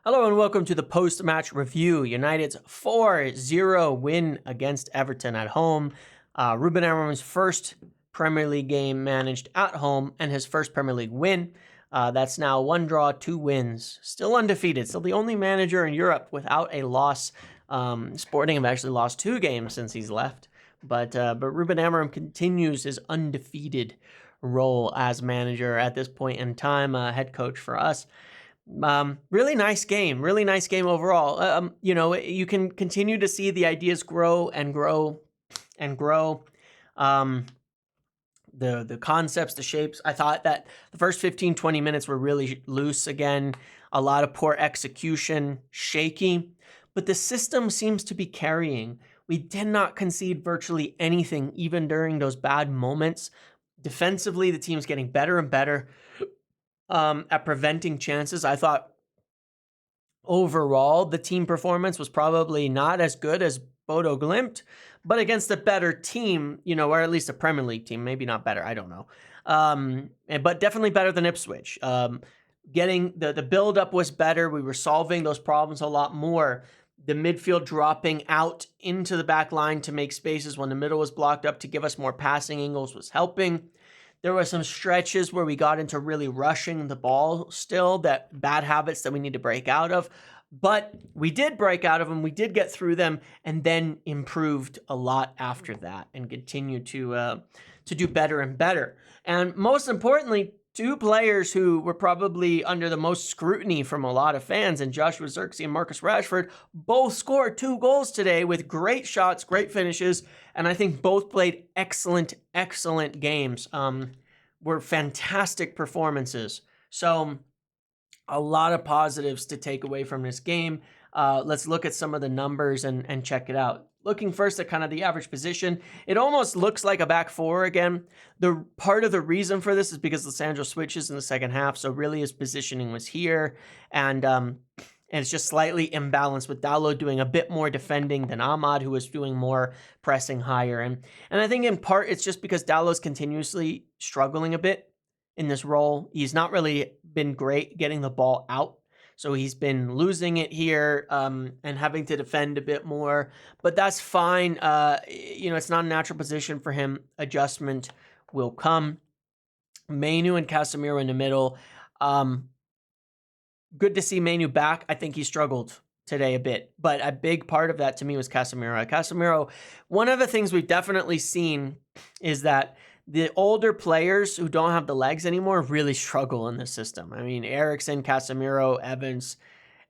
Hello and welcome to the post-match review. United's 4-0 win against Everton at home. Ruben Amorim's first Premier League game managed at home and his first Premier League win. That's now 1 draw, 2 wins. Still undefeated. Still the only manager in Europe without a loss. Sporting have actually lost 2 games since he's left. But Ruben Amorim continues his undefeated role as manager at this point in time, head coach for us. Really nice game overall. You can continue to see the ideas grow and grow and grow. The concepts, the shapes. I thought that the first 15-20 minutes were really loose again. A lot of poor execution, shaky, but the system seems to be carrying. We did not concede virtually anything, even during those bad moments. Defensively, the team's getting better and better at preventing chances. I thought overall the team performance was probably not as good as Bodo Glimt, but against a better team, or at least a Premier League team, maybe not better, I don't know. But definitely better than Ipswich. Getting the build-up was better. We were solving those problems a lot more. The midfield dropping out into the back line to make spaces when the middle was blocked up to give us more passing angles was helping. There were some stretches where we got into really rushing the ball still, that bad habits that we need to break out of. But we did break out of them. We did get through them and then improved a lot after that and continued to do better and better. And most importantly, 2 players who were probably under the most scrutiny from a lot of fans, and Joshua Zirkzee and Marcus Rashford, both scored 2 goals today with great shots, great finishes, and I think both played excellent games. Were fantastic performances. So a lot of positives to take away from this game. Let's look at some of the numbers and check it out. Looking first at kind of the average position, it almost looks like a back 4 again. The part of the reason for this is because Lissandro switches in the second half, so really his positioning was here, and it's just slightly imbalanced with Dalot doing a bit more defending than Ahmad, who was doing more pressing higher. And I think in part it's just because Dalot's continuously struggling a bit in this role. He's not really been great getting the ball out. So he's been losing it here and having to defend a bit more. But that's fine. It's not a natural position for him. Adjustment will come. Mainu and Casemiro in the middle. Good to see Mainu back. I think he struggled today a bit. But a big part of that to me was Casemiro. Casemiro, one of the things we've definitely seen is that the older players who don't have the legs anymore really struggle in this system. I mean, Eriksen, Casemiro, Evans,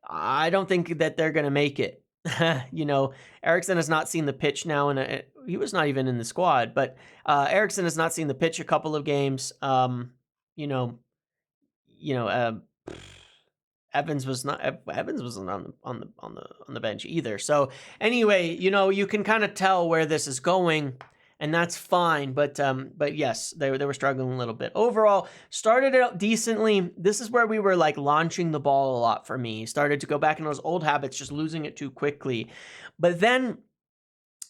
I don't think that they're going to make it. Eriksen has not seen the pitch now, and he was not even in the squad, but Eriksen has not seen the pitch a couple of games. Evans wasn't on the bench either. So anyway, you can kind of tell where this is going, and that's fine. But yes, they were struggling a little bit. Overall, started out decently. This is where we were like launching the ball a lot for me. Started to go back in those old habits, just losing it too quickly. But then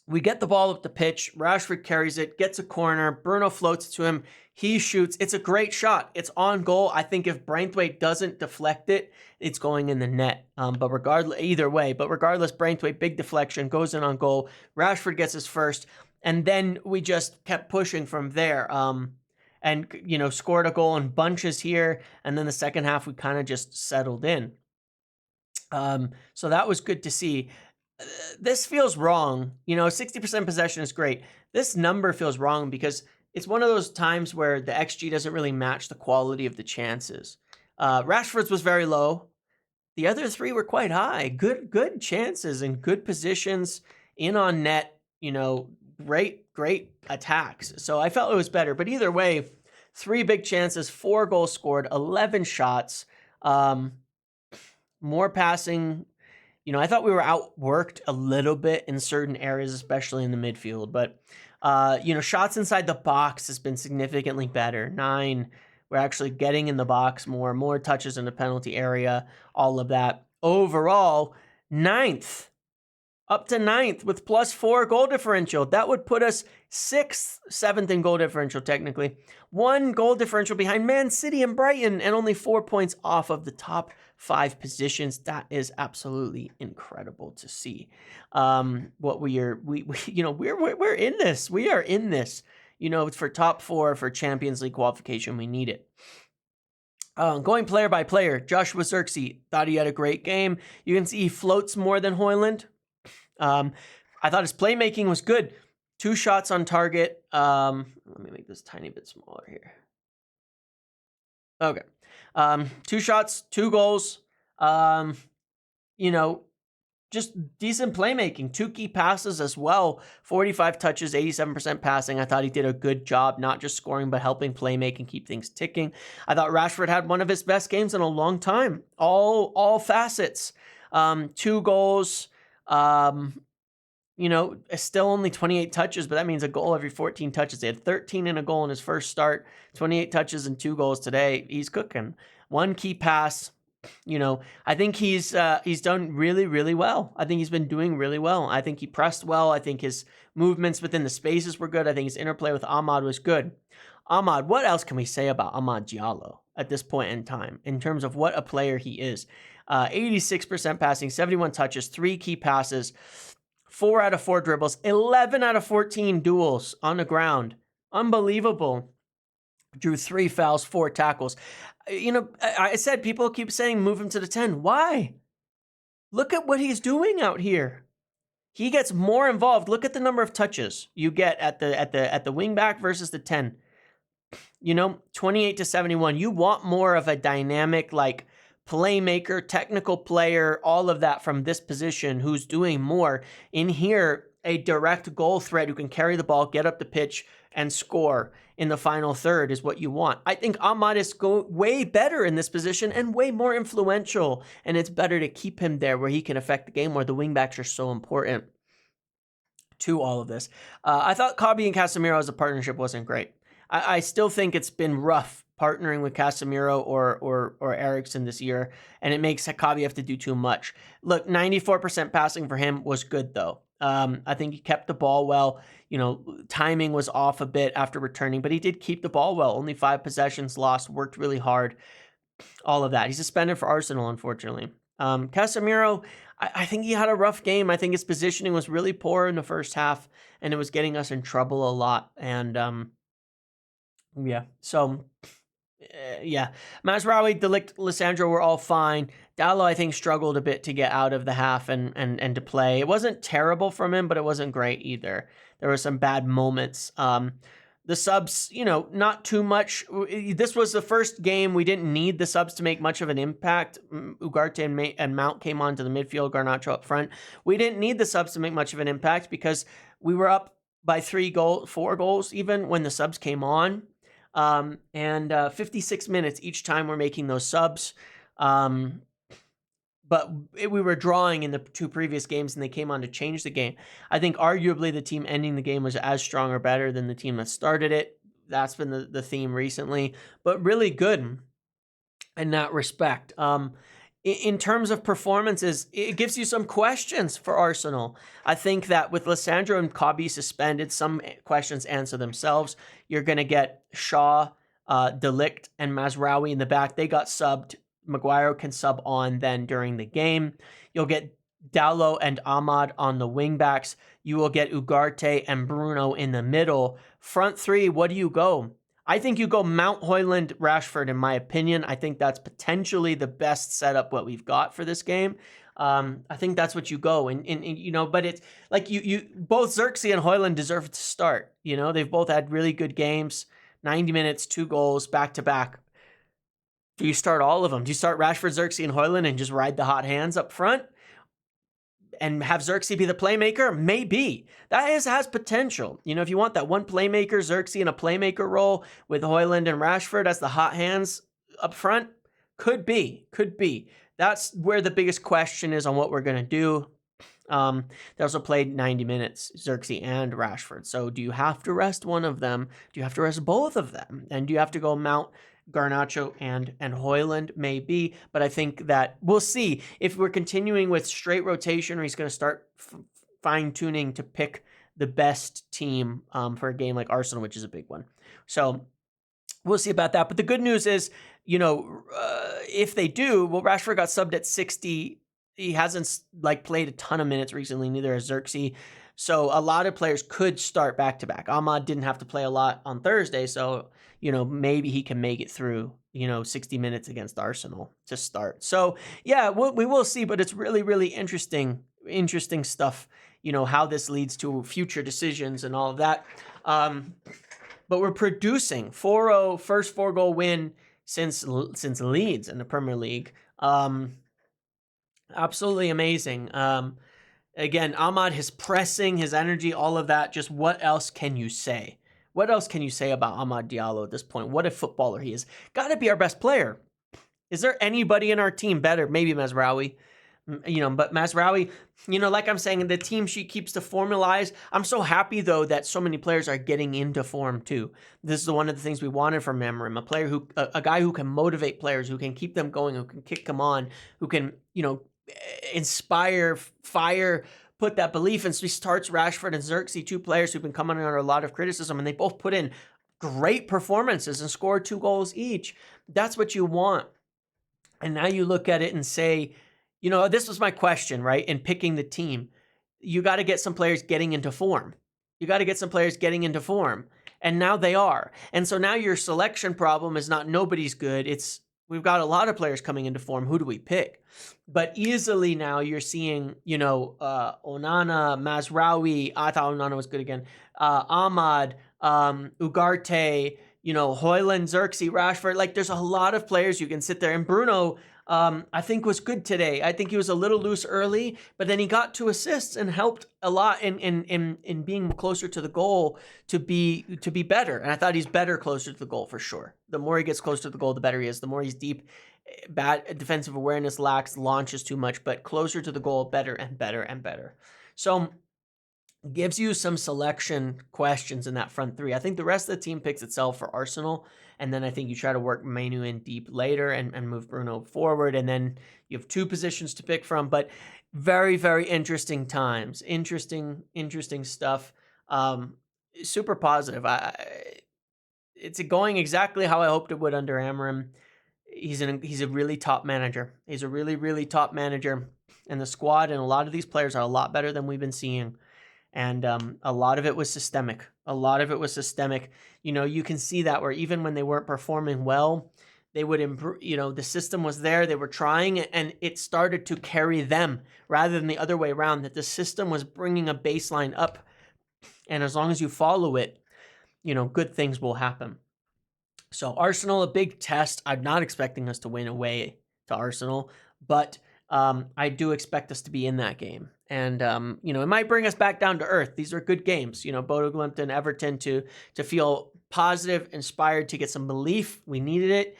we get the ball up the pitch. Rashford carries it, gets a corner. Bruno floats to him. He shoots. It's a great shot. It's on goal. I think if Braithwaite doesn't deflect it, it's going in the net. But regardless, Braithwaite, big deflection, goes in on goal. Rashford gets his first. And then we just kept pushing from there. And scored a goal in bunches here. And then the second half, we kind of just settled in. So that was good to see. This feels wrong. 60% possession is great. This number feels wrong because it's one of those times where the XG doesn't really match the quality of the chances. Rashford's was very low. The other 3 were quite high. Good chances and good positions in on net. Great attacks. So I felt it was better. But either way, 3 big chances, 4 goals scored, 11 shots, more passing. I thought we were outworked a little bit in certain areas, especially in the midfield. But, shots inside the box has been significantly better. 9, we're actually getting in the box more touches in the penalty area, all of that. Overall, 9th up to 9th with +4 goal differential. That would put us 6th, 7th in goal differential, technically. 1 goal differential behind Man City and Brighton, and only 4 points off of the top 5 positions. That is absolutely incredible to see. What we're in this. We are in this. For top 4 for Champions League qualification, we need it. Going player by player, Joshua Zirkzee, thought he had a great game. You can see he floats more than Højlund. I thought his playmaking was good. 2 shots on target. Let me make this tiny bit smaller here. Okay. 2 shots, 2 goals. Just decent playmaking. 2 key passes as well. 45 touches, 87% passing. I thought he did a good job, not just scoring, but helping playmaking, keep things ticking. I thought Rashford had one of his best games in a long time. All facets. 2 goals. Still only 28 touches, but that means a goal every 14 touches. He had 13 and a goal in his first start, 28 touches and 2 goals today. He's cooking. 1 key pass. I think he's done really, really well. I think he's been doing really well. I think he pressed well. I think his movements within the spaces were good. I think his interplay with Ahmad was good. Ahmad, what else can we say about Amad Diallo at this point in time in terms of what a player he is? 86% passing, 71 touches, 3 key passes, 4 out of 4 dribbles, 11 out of 14 duels on the ground. Unbelievable. Drew 3 fouls, 4 tackles. I said people keep saying move him to the 10. Why? Look at what he's doing out here. He gets more involved. Look at the number of touches you get at the wing back versus the 10. 28 to 71. You want more of a dynamic, playmaker, technical player, all of that from this position who's doing more. In here, a direct goal threat who can carry the ball, get up the pitch, and score in the final third is what you want. I think Ahmad is way better in this position and way more influential, and it's better to keep him there where he can affect the game, where the wingbacks are so important to all of this. I thought Kabi and Casemiro as a partnership wasn't great. I still think it's been rough partnering with Casemiro or Eriksen this year, and it makes Kabi have to do too much. Look, 94% passing for him was good, though. I think he kept the ball well. Timing was off a bit after returning, but he did keep the ball well. Only 5 possessions lost, worked really hard. All of that. He's suspended for Arsenal, unfortunately. Casemiro, I think he had a rough game. I think his positioning was really poor in the first half, and it was getting us in trouble a lot. And Mazraoui, De Ligt, Lissandro were all fine. Dallo, I think, struggled a bit to get out of the half and to play. It wasn't terrible from him, but it wasn't great either. There were some bad moments. The subs, not too much. This was the first game we didn't need the subs to make much of an impact. Ugarte and Mount came onto the midfield, Garnacho up front. We didn't need the subs to make much of an impact because we were up by 4 goals even when the subs came on. 56 minutes each time we're making those subs. But we were drawing in the 2 previous games, and they came on to change the game. I think arguably the team ending the game was as strong or better than the team that started it. That's been the theme recently, but really good in that respect. In terms of performances, it gives you some questions for Arsenal. I think that with Lissandro and Kabi suspended, some questions answer themselves. You're going to get Shaw, De Ligt, and Mazraoui in the back. They got subbed. Maguire can sub on then during the game. You'll get Dallo and Ahmad on the wingbacks. You will get Ugarte and Bruno in the middle. Front 3, what do you go? I think you go Mount, Højlund, Rashford, in my opinion. I think that's potentially the best setup what we've got for this game. I think that's what you go. But it's like you both Zirkzee and Højlund deserve to start. They've both had really good games. 90 minutes, 2 goals, back-to-back. Do you start all of them? Do you start Rashford, Zirkzee, and Højlund and just ride the hot hands up front and have Zirkzee be the playmaker? Maybe. That has potential. If you want that one playmaker, Zirkzee in a playmaker role with Højlund and Rashford as the hot hands up front, could be. That's where the biggest question is on what we're going to do. They also played 90 minutes, Zirkzee and Rashford. So do you have to rest one of them? Do you have to rest both of them? And do you have to go Mount, Garnacho, and Højlund? Maybe, but I think that we'll see if we're continuing with straight rotation, or he's going to start fine-tuning to pick the best team for a game like Arsenal, which is a big one. So we'll see about that. But the good news is, if they do, well, Rashford got subbed at 60. He hasn't played a ton of minutes recently, neither has Zirkzee. So a lot of players could start back-to-back. Ahmad didn't have to play a lot on Thursday, so, maybe he can make it through, 60 minutes against Arsenal to start. So, yeah, we will see, but it's really, really interesting stuff, how this leads to future decisions and all of that. But we're producing 4-0, first 4-goal win since Leeds in the Premier League. Absolutely amazing. Again, Ahmad, his pressing, his energy, all of that. Just what else can you say? What else can you say about Amad Diallo at this point? What a footballer he is. Got to be our best player. Is there anybody in our team better? Maybe Mazraoui. But Mazraoui, like I'm saying, the team sheet keeps the form alive. I'm so happy, though, that so many players are getting into form, too. This is one of the things we wanted from Amorim, a guy who can motivate players, who can keep them going, who can kick them on, who can, inspire, fire, put that belief in. So he starts Rashford and Zirkzee, two players who've been coming under a lot of criticism, and they both put in great performances and scored 2 goals each. That's what you want. And now you look at it and say, this was my question, right? In picking the team, you got to get some players getting into form. And now they are. And so now your selection problem is not nobody's good. It's we've got a lot of players coming into form. Who do we pick? But easily now you're seeing, Onana, Mazraoui. I thought Onana was good again. Ahmad, Ugarte, Højlund, Zirkzee, Rashford. There's a lot of players you can sit there. And Bruno, I think was good today. I think he was a little loose early, but then he got 2 assists and helped a lot in being closer to the goal to be better. And I thought he's better closer to the goal for sure. The more he gets closer to the goal, the better he is. The more he's deep, bad defensive awareness lacks, launches too much, but closer to the goal, better and better and better. So gives you some selection questions in that front three. I think the rest of the team picks itself for Arsenal. And then I think you try to work Mainu in deep later and move Bruno forward. And then you have 2 positions to pick from. But very, very interesting times. Interesting stuff. Super positive. It's going exactly how I hoped it would under Amorim. He's a really top manager. He's a really, really top manager. And the squad and a lot of these players are a lot better than we've been seeing. And a lot of it was systemic. You can see that where even when they weren't performing well, they would improve. The system was there. They were trying, and it started to carry them rather than the other way around, that the system was bringing a baseline up. And as long as you follow it, good things will happen. So Arsenal, a big test. I'm not expecting us to win away to Arsenal, but I do expect us to be in that game. And, it might bring us back down to earth. These are good games, Bodo Glimt and Everton to feel positive, inspired, to get some belief. We needed it.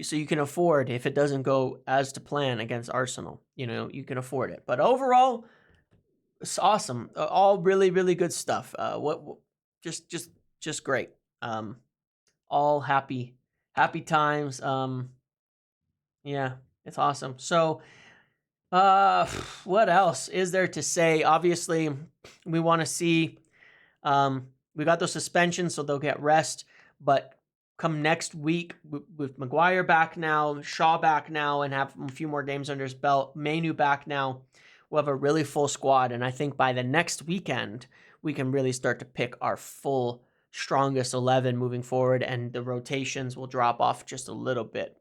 So you can afford, if it doesn't go as to plan against Arsenal, you can afford it. But overall, it's awesome. All really, really good stuff. Just great. All happy times. Yeah, it's awesome. So, what else is there to say? Obviously, we want to see, we got those suspensions, so they'll get rest, but come next week with Maguire back now, Shaw back now, and have a few more games under his belt, Mainu back now, we'll have a really full squad. And I think by the next weekend, we can really start to pick our full strongest 11 moving forward, and the rotations will drop off just a little bit.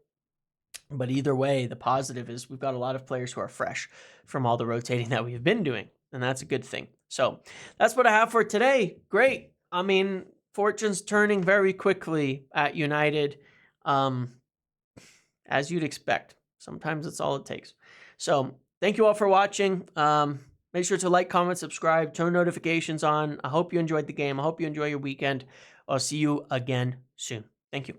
But either way, the positive is we've got a lot of players who are fresh from all the rotating that we've been doing, and that's a good thing. So that's what I have for today. Great. I mean, fortune's turning very quickly at United, as you'd expect. Sometimes it's all it takes. So thank you all for watching. Make sure to like, comment, subscribe, turn notifications on. I hope you enjoyed the game. I hope you enjoy your weekend. I'll see you again soon. Thank you.